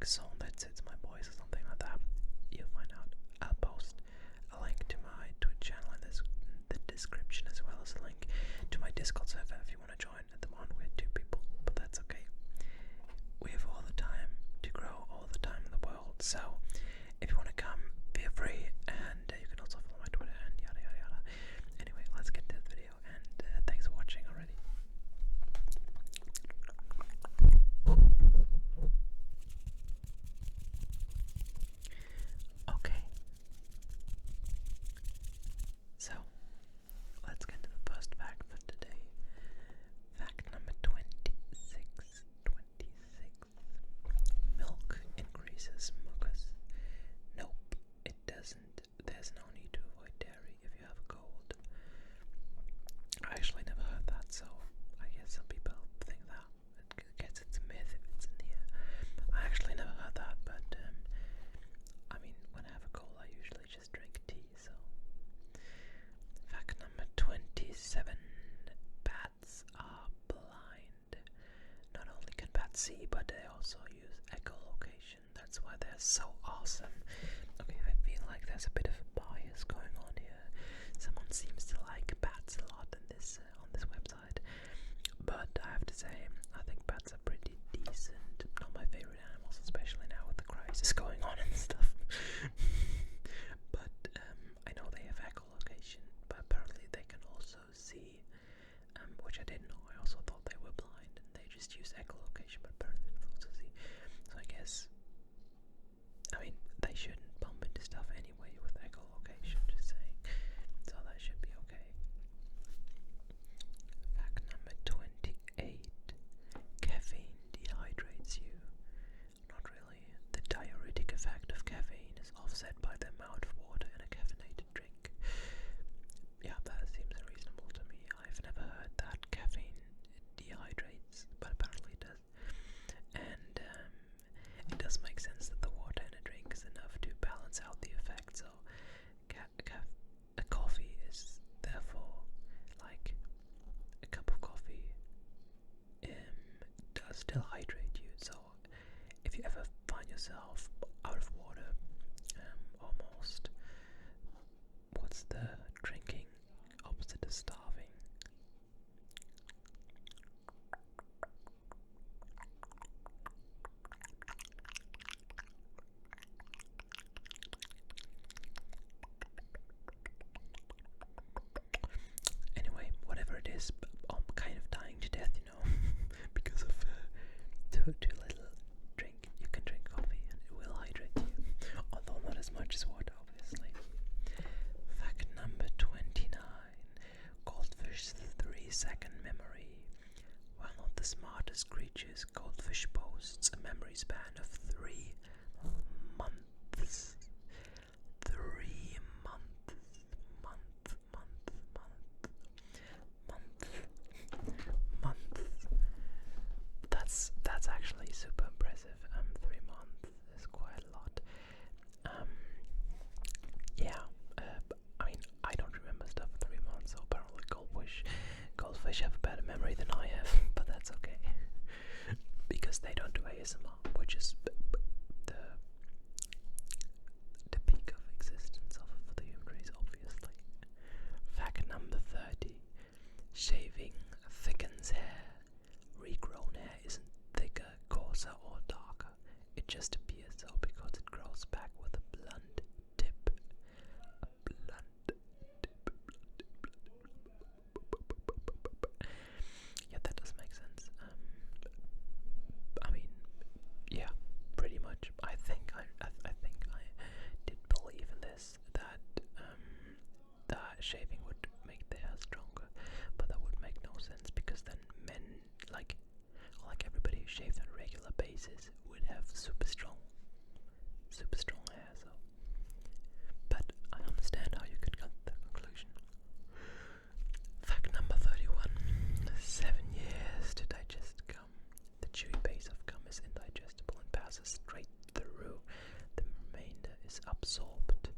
like a song that suits my voice or something like that, you'll find out. I'll post a link to my Twitch channel in the description, as well as a link to my Discord server if you want to join. At the moment we're 2 people, but that's okay. We have all the time to grow, all the time in the world, so if you want to come, feel free, and you can also follow my Twitter and yada yada yada. Anyway, let's get to the video, and thanks for watching already. Okay, so let's get to the first fact for today. Fact number 26. Milk increases mucus. Nope, it doesn't. There's no need to avoid dairy if you have a cold. I actually never heard that, so I guess some people think that. I guess it's a myth if it's in here. I actually never heard that, but I mean, when I have a cold, I usually just drink tea, so. Fact number 27. Bats are blind. Not only can bats see, but they also use echolocation. That's why they're so awesome. Okay, I feel like there's a bit of a bias going on here. Someone seems to like bats a lot in this on this website, but I have to say, I think bats are pretty decent. Not my favorite animals, especially now with the crisis going on and stuff. But I know they have echolocation, but apparently they can also see, which I didn't know. I also thought they were blind and they just use echolocation, but apparently they can also see. So I guess, I mean, they shouldn't bump into stuff anyway with echolocation, just saying. So that should be okay. Fact number 28. Caffeine dehydrates you. Not really. The diuretic effect of caffeine is offset by the amount of water in a caffeinated drink. Yeah, that seems reasonable to me. I've never heard that caffeine dehydrates, but apparently it does. And it does make sense that the water in a drink is enough to balance out the effect. So a coffee is therefore like a cup of coffee does still hydrate you. So if you ever find yourself out of water, almost, what's the drinking opposite of starving? Anyway, whatever it is, I'm kind of dying to death, you know, because of too little drink. You can drink coffee and it will hydrate you, although not as much as water, obviously. Fact number 29. Goldfish's 3-second memory. While not the smartest creatures, goldfish boasts a memory span of 3 months. 3 months. Month. That's actually super impressive. 3 months is quite a lot. Yeah. I mean, I don't remember stuff for 3 months, so apparently goldfish have a better memory than I have, but that's okay. Because they don't do ASMR, which is the peak of existence of the human race, obviously. Fact number 30. Shaving thickens hair. Regrown hair isn't thicker, coarser, or darker. It just appears so because it grows back with a blunt tip. A blunt tip. Yeah, that does make sense. I mean, yeah, pretty much. I think I did believe in this, that that shaving would make the hair stronger, but that would make no sense because then men, like everybody who shaves on a regular basis, would have super strong hair. So, but I understand how you could come to that conclusion. Fact number 31. 7 years to digest gum. The chewy base of gum is indigestible and passes straight through. The remainder is absorbed.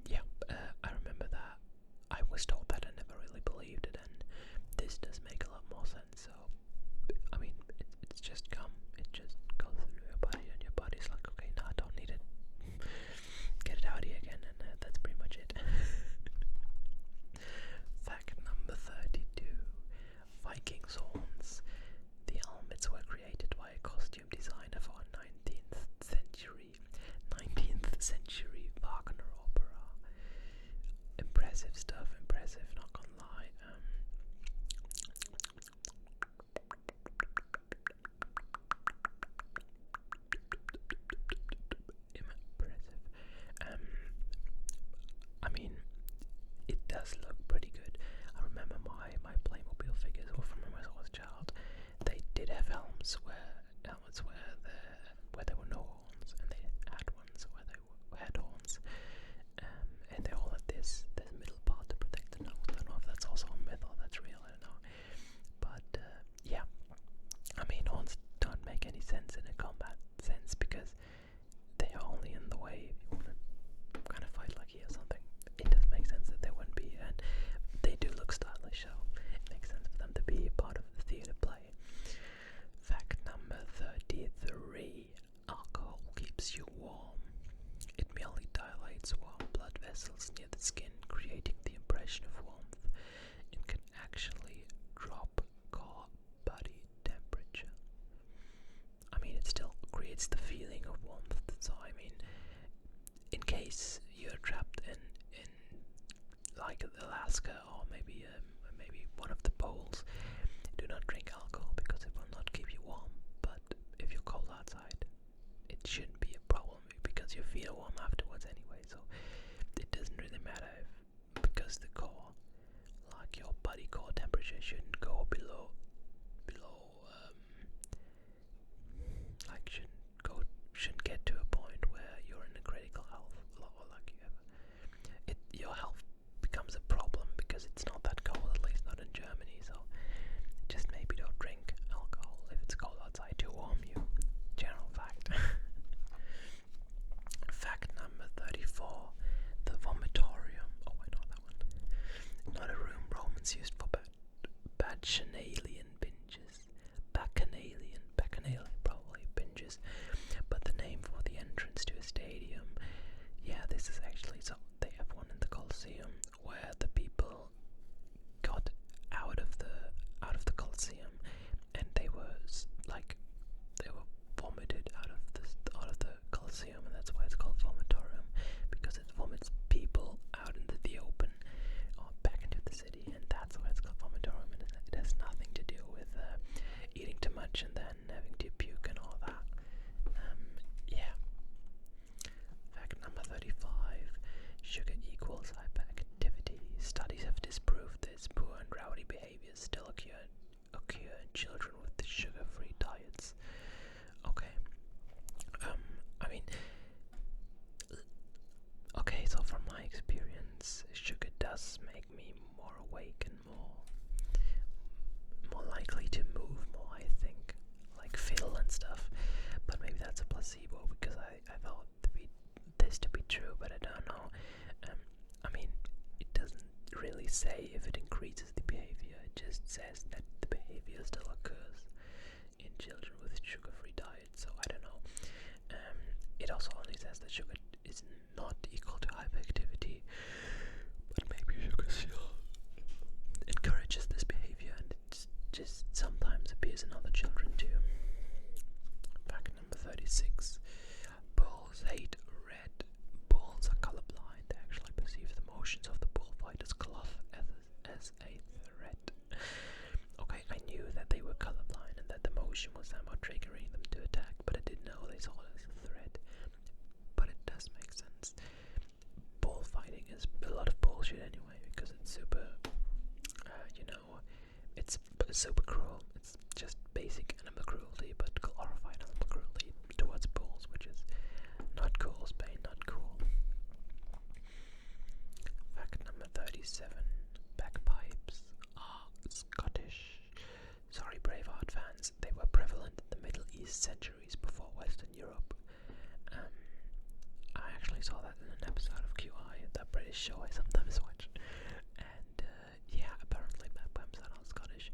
Yeah, I remember that. I was told that, I never really believed it, and this does make a lot more sense. So, I mean, it's just gum. It just goes through your body, and your body skin, creating the impression of warmth. It can actually drop core body temperature. I mean, it still creates the feeling of warmth. So I mean, in case you're trapped in like Alaska or maybe one of the poles, do not drink alcohol because it will not keep you warm. But if you're cold outside, it shouldn't be a problem because you feel warm afterwards anyway. So it doesn't really matter because the core, like your body core temperature, shouldn't go below like shouldn't get to a point where you're in a critical health, or like your health becomes a problem because it's not that cold, at least not in Germany. So just maybe don't drink alcohol if it's cold outside to warm you. General fact. Fact number 34. The vomitorium. Oh, I know that one. Not a room Romans used for bacchanalian binges. Bacchanalian probably binges. But the name for the entrance to a stadium. Yeah, this is actually, so they have one in the Colosseum where the people got out of the Colosseum and they were vomited out of the Colosseum, and that's why it's called vomitorium, because it vomits people out into the open or back into the city, and that's why it's called vomitorium. And it has nothing to do with eating too much and then having to puke and all that. Yeah. Fact number 35. Sugar equals hyperactivity. Studies have disproved this. Poor and rowdy behaviors still occur in children with sugar-free diets. Okay. I mean, okay, so from my experience, sugar does make me more awake and more likely to move more, I think, like feel and stuff. But maybe that's a placebo because I thought this to be true, but I don't know. I mean, it doesn't really say if it increases the behavior. It just says that the behavior still occurs in children with sugar-free diets. So I don't know. It also only says that sugar is not equal to hyperactivity, but maybe sugar still encourages this behavior, and it just sometimes appears in other children too. Fact number 36. Bulls hate red. Bulls are colorblind. They actually perceive the motions of the bullfighter's cloth as a threat. Okay, I knew that they were colorblind and that the motion was somehow triggering them to attack, but I didn't know they saw it as a threat. But it does make sense. Bullfighting is a lot of bullshit anyway, because it's super, it's super cruel. It's just basic animal cruelty, but glorified animal cruelty towards bulls, which is not cool, Spain, not cool. Fact number 37. Bagpipes are Scottish. Sorry, Braveheart fans, they were prevalent in the Middle East centuries before Western Europe. I actually saw that in an episode of QI, that British show I sometimes watch. And yeah, apparently bagpipes are not Scottish.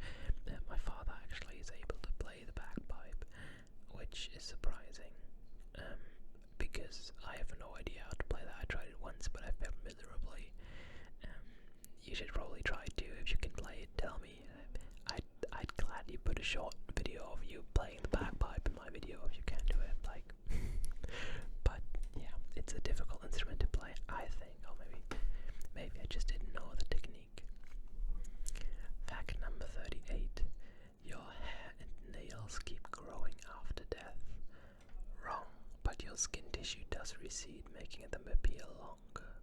My father actually is able to play the bagpipe, which is surprising, because I have no idea how to play that. I tried it once, but I failed miserably. You should probably try it too. If you can play it, tell me. I'd gladly put a short video of you playing the bagpipe in my video if you can do it. Like, but yeah, it's a difficult instrument to play, I think, or maybe I just didn't know the technique. Fact number 38. Your hair and nails keep growing after death. Wrong, but your skin tissue does recede, making them appear longer.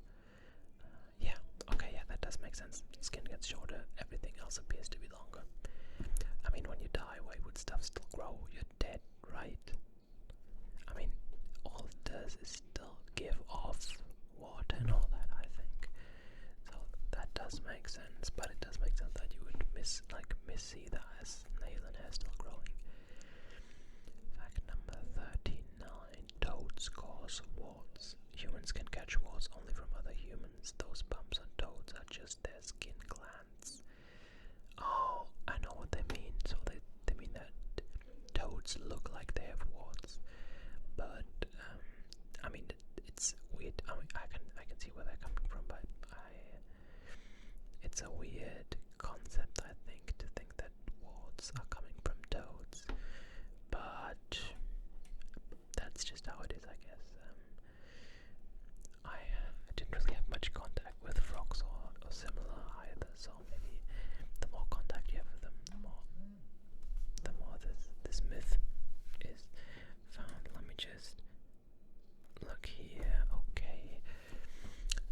Yeah, okay, yeah, that does make sense. Skin gets shorter, everything else appears to be longer. I mean, when you die, why would stuff still grow? You're dead, right? I mean, all it does is still give off water and all that, I think. So that does make sense, but it does make sense that you would miss-see that as nail and hair still growing. Fact number 39. Toads cause warts. Humans can catch warts only from other humans. Those bumps on toads are just their skin glands. Oh, I know what they mean. So they mean that toads look like they have warts, but I mean it's weird. I mean, I can see where they're coming from, but I it's a weird concept, I think, to think that warts are coming from toads, but that's just how it is, I guess. I didn't really have much contact with frogs or similar either, so maybe the more contact you have with them, the more this myth is found. Let me just look here. Okay.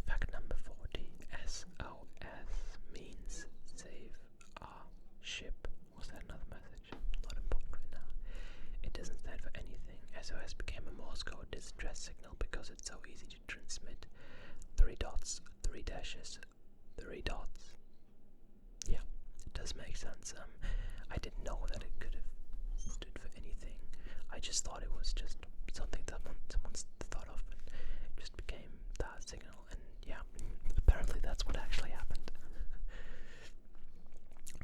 Fact number 40. SOS means save our ship. Was that another message? Not important right now. It doesn't stand for anything. SOS became a Morse code distress signal because it's so easy to transmit. 3 dots, 3 dashes, 3 dots. Yeah, it does make sense. I didn't know that it could have stood for anything. I just thought it was just something that someone's thought of, and it just became that signal. And yeah, apparently that's what actually happened.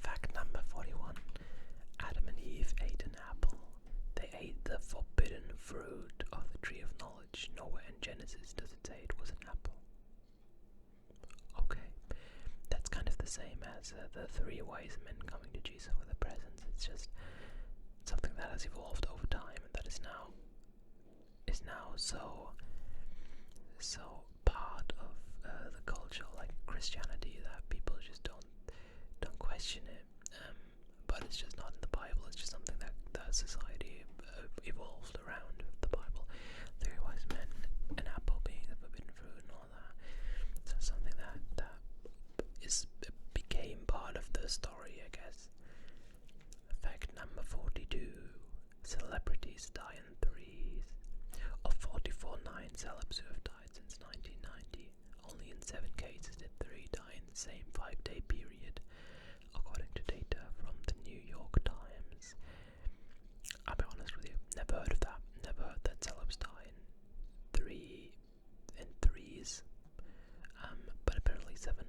Fact number 41. Adam and Eve ate an apple. They ate the forbidden fruit of the tree of knowledge. Nowhere in Genesis does it say it was an apple. Okay, that's kind of the same as the 3 wise men coming to Jesus with the presents. It's just something that has evolved over time, and that is now so part of the culture, like Christianity, that people just don't question it. But it's just not in the Bible. It's just something that society evolved around the Bible. 3 wise men, an apple being the forbidden fruit, and all that. So something that became part of the story, I guess. Fact number 42. Celebrities die in threes. Of 44 celebs who have died since 1990, only in 7 cases did 3 die in the same 5-day period, according to data from the New York Times. I'll be honest with you, never heard of that. Never heard that celebs die in threes. But apparently 7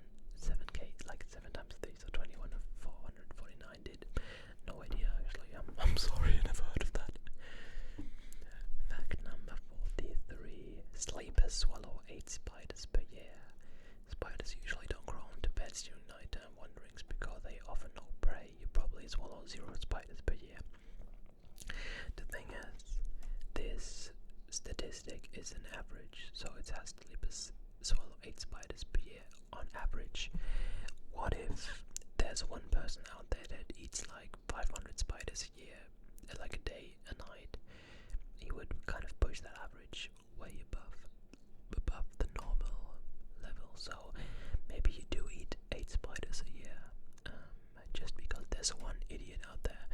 times 3, so 21 of 449 did. No idea, actually. I'm sorry, I never heard of that. Fact number 43. Sleepers swallow 8 spiders per year. Spiders usually don't crawl into beds during nighttime wanderings because they offer no prey. You probably swallow 0 spiders per year. The thing is, this statistic is an average, so it has sleepers swallow 8 spiders per year on average. What if there's one person out there that eats like 500 spiders a year, like a day, a night? He would kind of push that average way above the normal level. So maybe you do eat 8 spiders a year, just because there's one idiot out there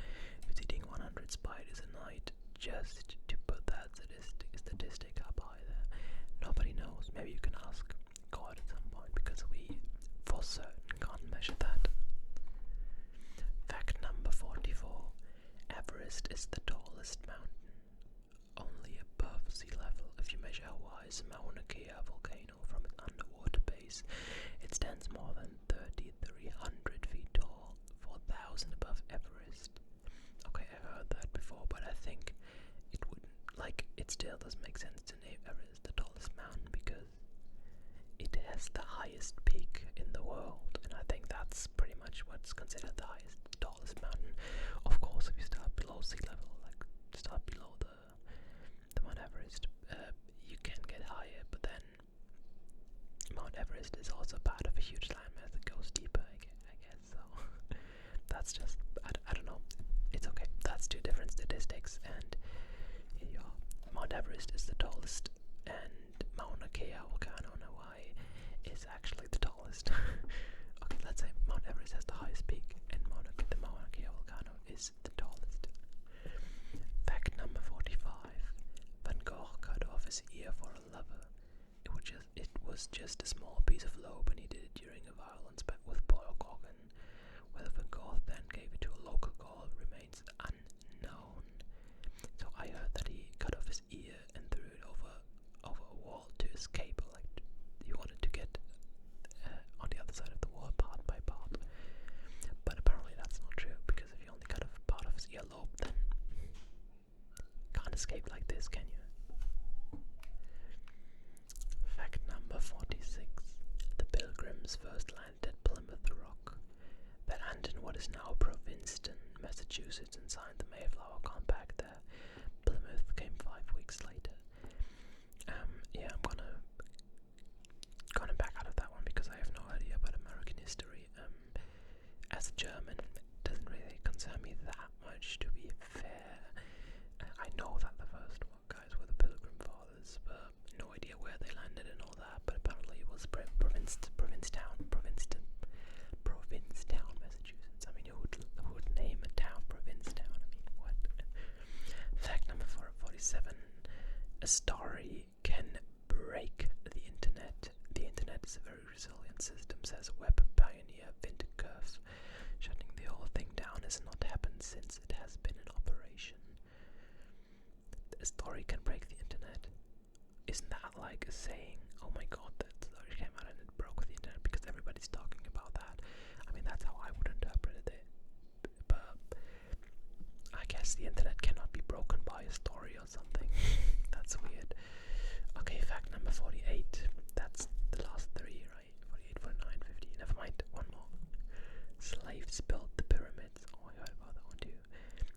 who's eating 100 spiders a night just to put that statistic up high there. Nobody knows. Maybe you can ask God at some point, because we for certain can't measure that. Fact number 44. Everest is the tallest mountain, only above sea level. If you measure how high is Mauna Kea volcano from its underwater base, it stands more than 3,300 feet tall, 4,000 above Everest. Okay, I've heard that before, but I think it wouldn't, it still does make sense to name Everest the tallest mountain because it has the highest peak in the world, and I think that's pretty much what's considered the tallest mountain. Of course, if you start below sea level, start below the Mount Everest, you can get higher, but then Mount Everest is also part of a huge landmass that goes deeper, I guess, so that's just, I don't know, it's okay, that's 2 different statistics, and here you are. Mount Everest is the tallest, and Mauna Kea volcano in Hawaii is actually the tallest. Okay, let's say Mount Everest has the highest peak, and the Mauna Kea volcano is the tallest. Fact number 45. Van Gogh cut off his ear for a lover. It was just a small piece of lobe, and he did it during a violence bet with Paul Gauguin. Whether Van Gogh then gave it to a local girl remains unknown. So I heard that he cut off his ear and threw it over a wall to escape, he wanted to get on the other side of the wall part by part. But apparently that's not true, because if you only cut off part of his earlobe, then can't escape like this, can you? Fact number 46. The Pilgrims first landed at Plymouth Rock idea where they landed and all that, but apparently it was Provincetown, Massachusetts. I mean, who would name a town Provincetown? I mean, what? Fact number 47. A story can break the internet. The internet is a very resilient system, says web pioneer Vinterkerf. Shutting the whole thing down has not happened since it has been in operation. A story can break the internet. Isn't that like a saying? Oh my god, that story came out and it broke the internet because everybody's talking about that. I mean, that's how I would interpret it. But I guess the internet cannot be broken by a story or something. That's weird. Okay, fact number 48. That's the last three, right? 48, 49, 50. Never mind, one more. Slaves built the pyramids. Oh, I heard about that one too.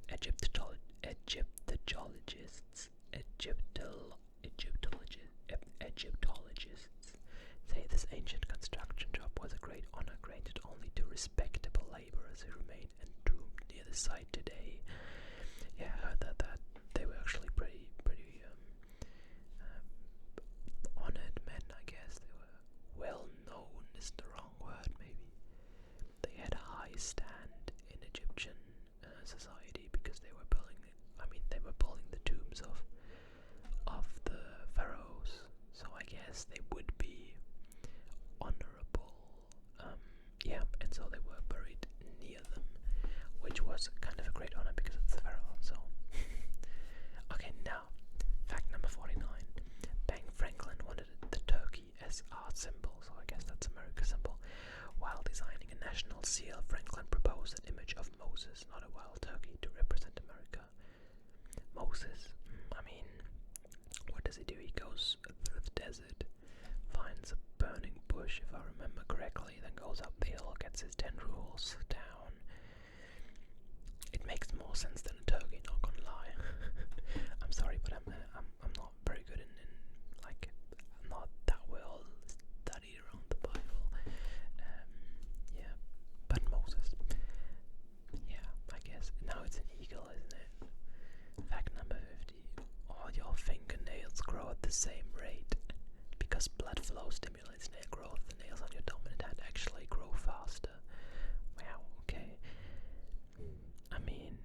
Egyptologists say this ancient construction job was a great honor granted only to respectable laborers who remain entombed near the site today. Yeah, I heard that they were actually pretty honored men, I guess. They were well known, is the wrong word, maybe. They had a high stand in Egyptian society because they were building the tombs of the pharaohs. So I guess they would be honorable. And so they were buried near them, which was kind of a great honor because it's the pharaoh. So, okay, now fact number 49. Ben Franklin wanted the turkey as art symbol, so I guess that's America's symbol. While designing a national seal, Franklin proposed an image of Moses, not a wild turkey, to represent America. Moses, I mean, what does he do? He goes through the desert, finds a burning bush, if I remember correctly, then goes up the hill, gets his 10 rules down. It makes more sense than a turkey, not gonna lie. I'm sorry, but I'm not very good in like, I'm not that well studied around the Bible. Yeah, but Moses. Yeah, I guess. Now it's an eagle, isn't it? Fact number 50. All your fingernails grow at the same rate. Because blood flow stimulates nail growth, the nails on your dominant hand actually grow faster. Wow, okay. I mean,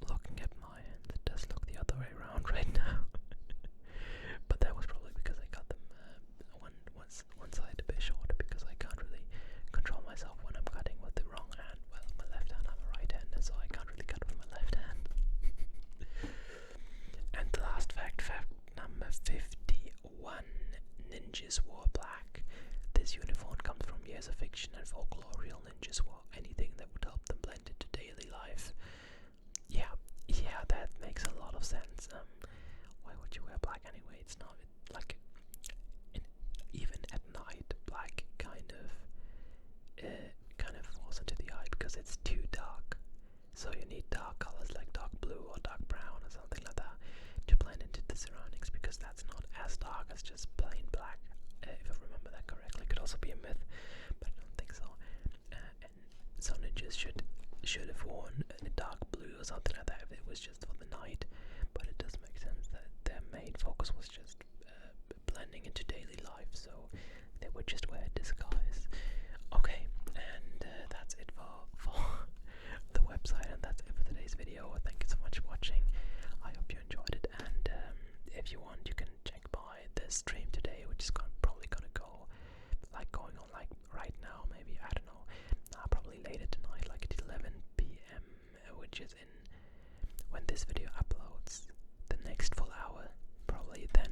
looking at my hand, it does look the other way around right now. But that was probably because I cut them one side a bit shorter because I can't really control myself when I'm cutting with the wrong hand. Well, my left hand, I'm a right-hander, so I can't really cut with my left hand. And the last fact number 51. Ninjas wore black. This uniform comes from years of fiction and folklore. Real ninjas wore anything that would help them blend into daily life. Yeah, that makes a lot of sense. Why would you wear black anyway? It's not like even at night, black kind of falls into the eye because it's too dark. So you need dark colors like dark blue or dark brown or something like that to blend into the surroundings because that's not as dark as just plain black. If I remember that correctly, it could also be a myth, but I don't think so. And some ninjas should have worn a dark blue or something like that if it was just for the night. But it does make sense that their main focus was just blending into daily life, so they would just wear a disguise. Okay, and that's it for the website, and that's it for today's video. Thank you so much for watching. I hope you enjoyed it, and if you want, you can check by the stream today, which is probably gonna go going on like right now, maybe, I don't know, probably later tonight, like at 11 p.m, which is when this video uploads, the next full hour, probably then